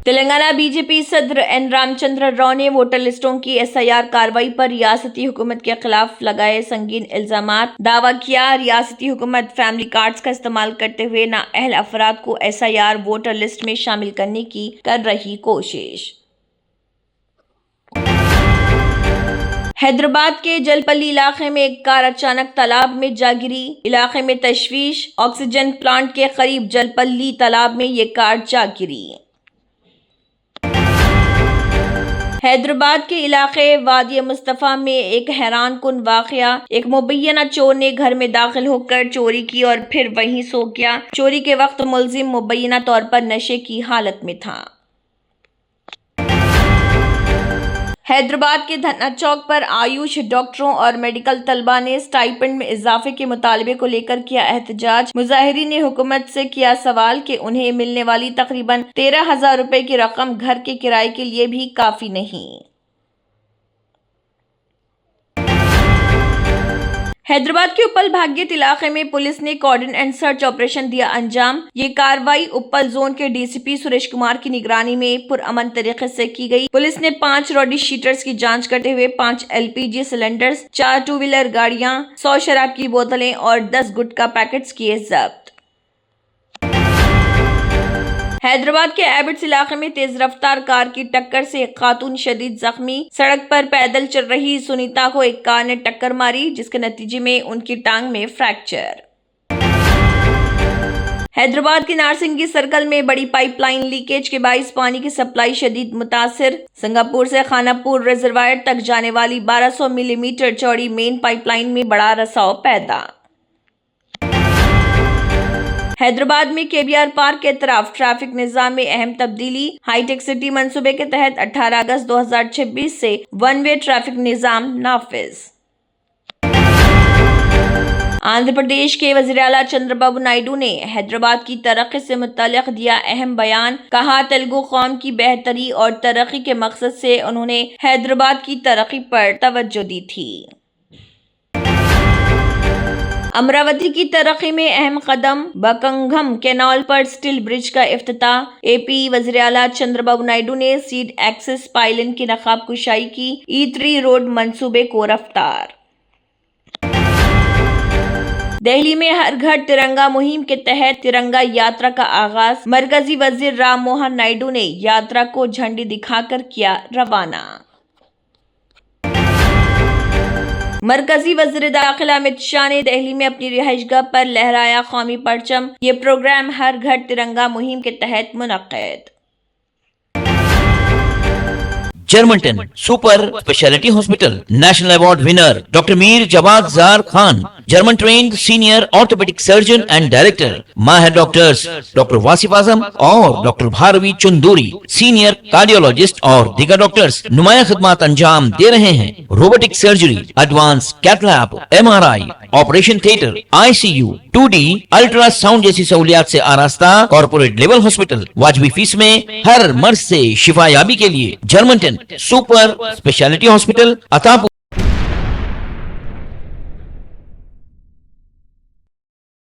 Telangana BJP सदर N Ramchandra Rao ने voter लिस्टों की एसआईआर कार्रवाई पर रियासती हुकूमत के खिलाफ लगाए संगीन इल्जामात। दावा किया, रियासती हुकूमत फैमिली कार्ड्स का इस्तेमाल करते हुए नाअहल अफराद को एसआईआर वोटर लिस्ट में शामिल करने की कर रही कोशिश। हैदराबाद के जलपल्ली इलाके में एक कार अचानक तालाब में जा गिरी। इलाके में तशवीश। ऑक्सीजन प्लांट के करीब जलपल्ली तालाब में ये कार जा गिरी। हैदराबाद के इलाके वादी मुस्तफा में एक हैरान कुन वाकया। एक मुबैना चोर ने घर में दाखिल होकर चोरी की और फिर वहीं सो गया। चोरी के वक्त मुलजिम मुबैना तौर पर नशे की हालत में था। हैदराबाद के धन्ना चौक पर आयुष डॉक्टरों और मेडिकल तलबा ने स्टाइपेंड में इजाफे के मुतालबे को लेकर किया एहतजाज। मुजाहिरीन ने हुकूमत से किया सवाल कि उन्हें मिलने वाली तकरीबन 13,000 रुपए की रकम घर के किराए के लिए भी काफी नहीं। हैदराबाद के उप्पल भाग्यत इलाके में पुलिस ने कॉर्डन एंड सर्च ऑपरेशन दिया अंजाम। ये कार्रवाई उप्पल जोन के डीसीपी सुरेश कुमार की निगरानी में पुरअमन तरीके से की गई। पुलिस ने 5 रॉडी शीटर्स की जांच करते हुए 5 एलपीजी सिलेंडर्स, 4 टू व्हीलर गाड़ियां, 100 शराब की बोतलें और 10 गुटखा पैकेट्स किए जब्त। हैदराबाद के एबिट्स इलाके में तेज रफ्तार कार की टक्कर से एक खातून शदीद जख्मी। सड़क पर पैदल चल रही सुनीता को एक कार ने टक्कर मारी, जिसके नतीजे में उनकी टांग में फ्रैक्चर। हैदराबाद के नारसिंगी सर्कल में बड़ी पाइपलाइन लीकेज के बाइस पानी की सप्लाई शदीद मुतासिर। सिंगापुर से खानापुर रिजर्वायर तक जाने वाली 1200 मिलीमीटर चौड़ी मेन पाइपलाइन में बड़ा रसाव पैदा। हैदराबाद में केबीआर पार्क के तरफ ट्रैफिक निजाम में अहम तब्दीली। हाईटेक सिटी मंसूबे के तहत 18 अगस्त 2026 से वन वे ट्रैफिक निजाम नाफिज। आंध्र प्रदेश के वज़ीर आला चंद्रबाबू नायडू ने हैदराबाद की तरक्की से मुतल्लिक़ दिया अहम बयान। कहा, तेलुगु कौम की बेहतरी और तरक्की के मकसद से उन्होंने हैदराबाद की तरक्की पर तवज्जो दी थी। अमरावती की तरक्की में अहम कदम। बकंगम कैनाल पर स्टील ब्रिज का इफ्तिताह। एपी वज़ीर आला चंद्रबाबू नायडू ने सीड एक्सेस पाइलिन की नकाब कुशाई की। E3 रोड मंसूबे को रफ्तार। दिल्ली में हर घर तिरंगा मुहिम के तहत तिरंगा यात्रा का आगाज। मरकजी वजीर राम मोहन नायडू ने यात्रा को झंडी दिखाकर किया रवाना। मरकजी वज़ीर दाखिला अमित शाह ने दिल्ली में अपनी रिहाइशगाह पर लहराया कौमी परचम। ये प्रोग्राम हर घर तिरंगा मुहिम के तहत मुनक्किद। Germanten super speciality hospital national award winner doctor Mir Jawad Zar Khan, German trained senior orthopaedic surgeon and director, माहिर डॉक्टर्स डॉक्टर वासिफ आजम और doctor Bharavi Chanduri, senior cardiologist और दीगर डॉक्टर्स नुमाया खिदमत अंजाम दे रहे हैं। Robotic surgery, advance cath lab, MRI, operation theatre, ICU, 2D ultrasound जैसी सहूलियात से आरास्ता कॉर्पोरेट लेवल हॉस्पिटल। वाजबी फीस में हर मर्ज से शिफायाबी के लिए Germanton super speciality hospital, Attapur.